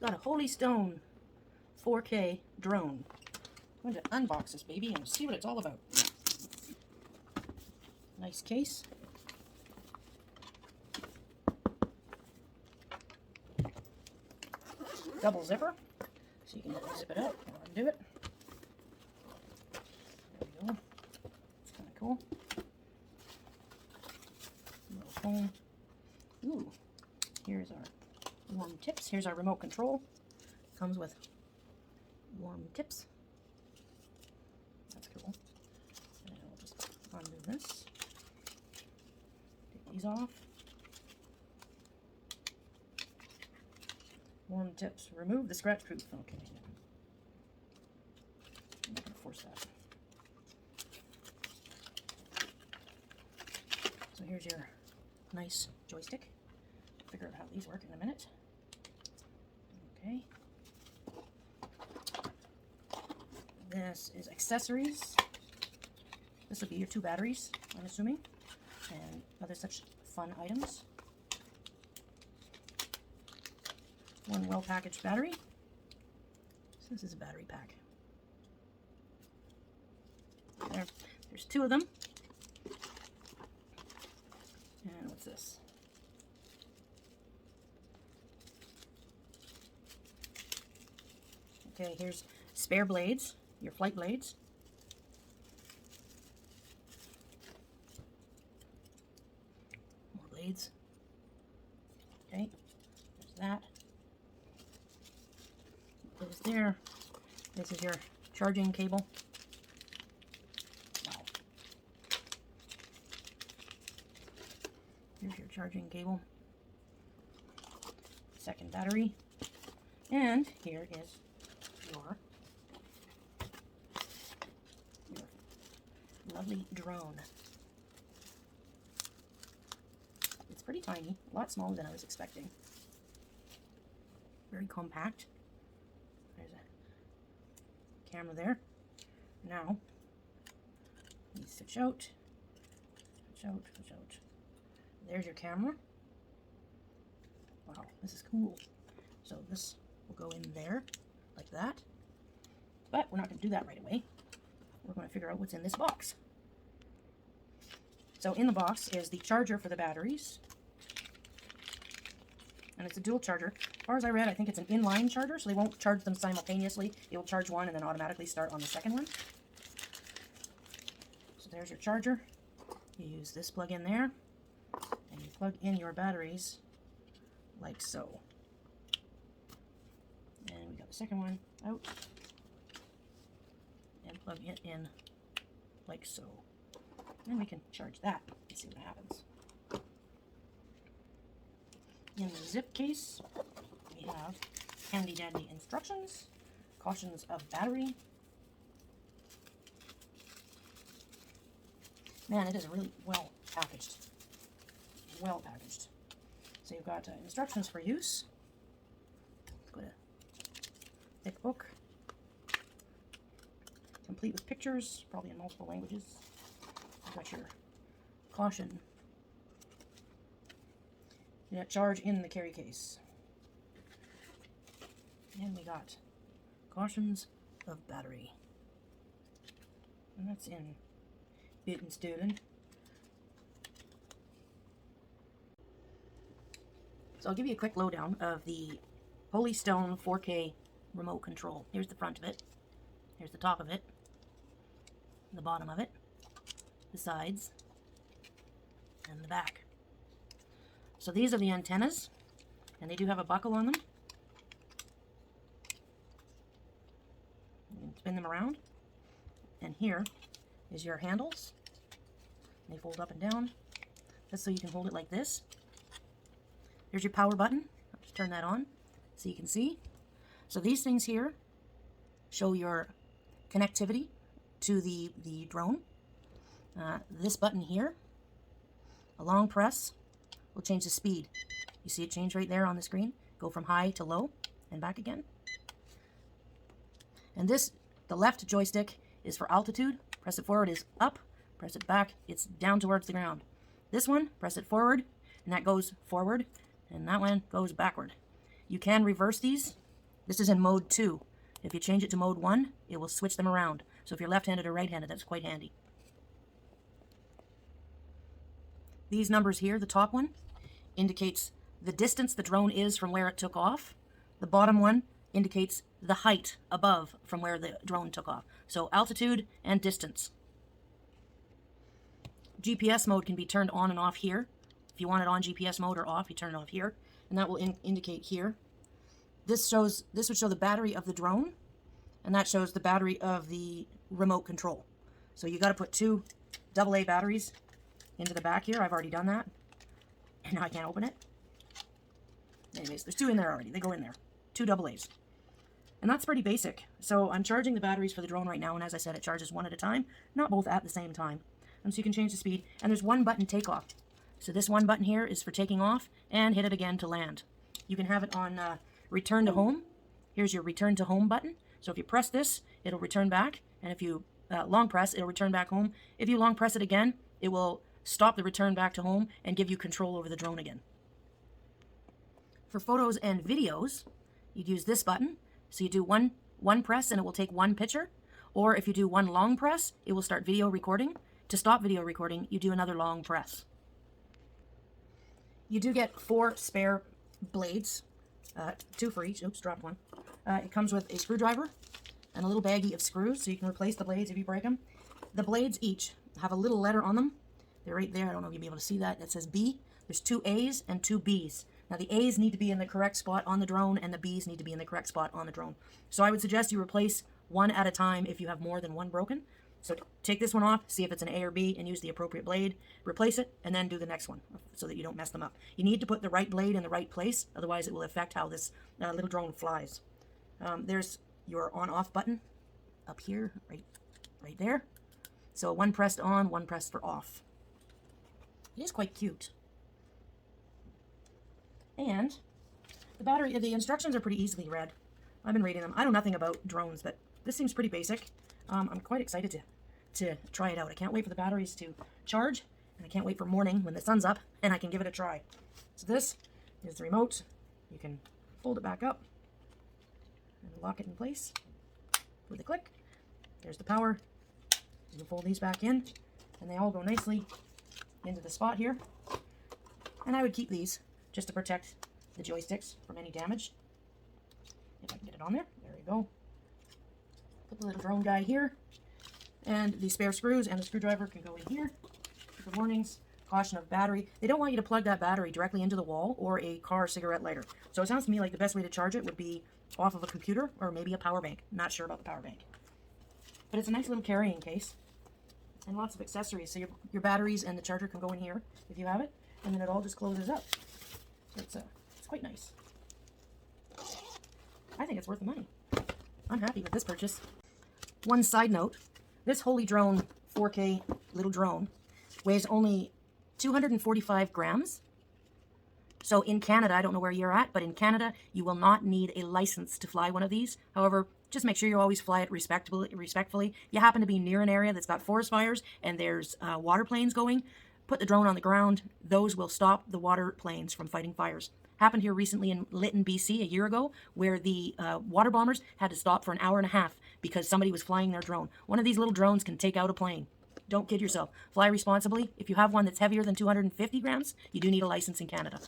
Got a Holy Stone 4K drone. I'm going to unbox this baby and see what it's all about. Nice case. Double zipper, so you can zip it up or undo it. There we go. It's kind of cool. Little phone. Ooh, here's our warm tips. Here's our remote control. Comes with warm tips. That's cool. And I'll just undo this. Take these off. Warm tips. Remove the scratch proof. Okay. I'm not going to force that. So here's your nice joystick. Figure out how these work in a minute. Okay. This is accessories. This will be your 2 batteries, I'm assuming, and other such fun items. 1 well-packaged battery. So this is a battery pack. There's 2 of them. And what's this? Okay, here's spare blades, your flight blades. More blades. Okay, there's that. Goes there. This is your charging cable. Wow. Here's your charging cable. Second battery. And here is your lovely drone. It's pretty tiny, a lot smaller than I was expecting. Very compact. There's a camera there. Now, you switch out, switch out, switch out. There's your camera. Wow, this is cool. So this will go in there, like that. But we're not going to do that right away. We're going to figure out what's in this box. So in the box is the charger for the batteries. And it's a dual charger. As far as I read, I think it's an inline charger, so they won't charge them simultaneously. It will charge one and then automatically start on the second one. So there's your charger. You use this plug in there, and you plug in your batteries like so. And we got the second one out. And plug it in like so. And we can charge that and see what happens. In the zip case, we have handy dandy instructions, cautions of battery. Man, it is really well packaged. Well packaged. So you've got instructions for use. Got a thick book, complete with pictures, probably in multiple languages. You've got your caution. You got charge in the carry case. And we got cautions of battery. And that's in bit and student. So I'll give you a quick lowdown of the Holy Stone 4K remote control. Here's the front of it. Here's the top of it. The bottom of it. The sides. And the back. So these are the antennas, and they do have a buckle on them. You can spin them around. And here is your handles. They fold up and down. That's so you can hold it like this. There's your power button. I'll just turn that on so you can see. So these things here show your connectivity to the drone. This button here, a long press, will change the speed. You see it change right there on the screen? Go from high to low and back again. And this, the left joystick, is for altitude. Press it forward is up. Press it back, it's down towards the ground. This one, press it forward, and that goes forward, and that one goes backward. You can reverse these This is in mode 2. If you change it to mode 1, it will switch them around. So if you're left-handed or right-handed, that's quite handy. These numbers here, the top one, indicates the distance the drone is from where it took off. The bottom one indicates the height above from where the drone took off. So altitude and distance. GPS mode can be turned on and off here. If you want it on GPS mode or off, you turn it off here, and that will indicate here. This would show the battery of the drone, and that shows the battery of the remote control. So you got to put 2 AA batteries into the back here. I've already done that, and now I can't open it. Anyways, there's 2 in there already. They go in there. 2 AA's. And that's pretty basic. So I'm charging the batteries for the drone right now, and as I said, it charges one at a time, not both at the same time. And so you can change the speed, and there's 1 button takeoff. So this 1 button here is for taking off, and hit it again to land. You can have it on return to home. Here's your return to home button. So if you press this, it'll return back, and if you long press, it'll return back home. If you long press it again, it will stop the return back to home and give you control over the drone again. For photos and videos, you'd use this button. So you do one press and it will take 1 picture, or if you do 1 long press, it will start video recording. To stop video recording, you do another long press. You do get 4 spare blades, 2 for each. Oops, dropped one. It comes with a screwdriver and a little baggie of screws, so you can replace the blades if you break them. The blades each have a little letter on them. They're right there. I don't know if you'll be able to see that. It says B. There's 2 A's and 2 B's. Now the A's need to be in the correct spot on the drone, and the B's need to be in the correct spot on the drone. So I would suggest you replace 1 at a time if you have more than 1 broken. So take this one off, see if it's an A or B, and use the appropriate blade. Replace it, and then do the next one so that you don't mess them up. You need to put the right blade in the right place, otherwise it will affect how this little drone flies. There's your on-off button up here, right there. So 1 pressed on, 1 pressed for off. It is quite cute. And the instructions are pretty easily read. I've been reading them. I know nothing about drones, but this seems pretty basic. I'm quite excited to try it out. I can't wait for the batteries to charge, and I can't wait for morning when the sun's up and I can give it a try. So this is the remote. You can fold it back up and lock it in place with a click. There's the power. You can fold these back in, and they all go nicely into the spot here. And I would keep these just to protect the joysticks from any damage. If I can get it on there. There we go. Put the little drone guy here, and the spare screws and the screwdriver can go in here. The warnings, caution of battery. They don't want you to plug that battery directly into the wall or a car cigarette lighter. So it sounds to me like the best way to charge it would be off of a computer or maybe a power bank. Not sure about the power bank. But it's a nice little carrying case and lots of accessories. So your batteries and the charger can go in here if you have it, and then it all just closes up. It's quite nice. I think it's worth the money. I'm happy with this purchase. One side note, this Holy Drone 4K little drone weighs only 245 grams. So in Canada, I don't know where you're at, but in Canada, you will not need a license to fly one of these. However, just make sure you always fly it respectfully. You happen to be near an area that's got forest fires and there's water planes going, put the drone on the ground. Those will stop the water planes from fighting fires. Happened here recently in Lytton, BC, a year ago, where the water bombers had to stop for an hour and a half because somebody was flying their drone. One of these little drones can take out a plane. Don't kid yourself. Fly responsibly. If you have one that's heavier than 250 grams, you do need a license in Canada.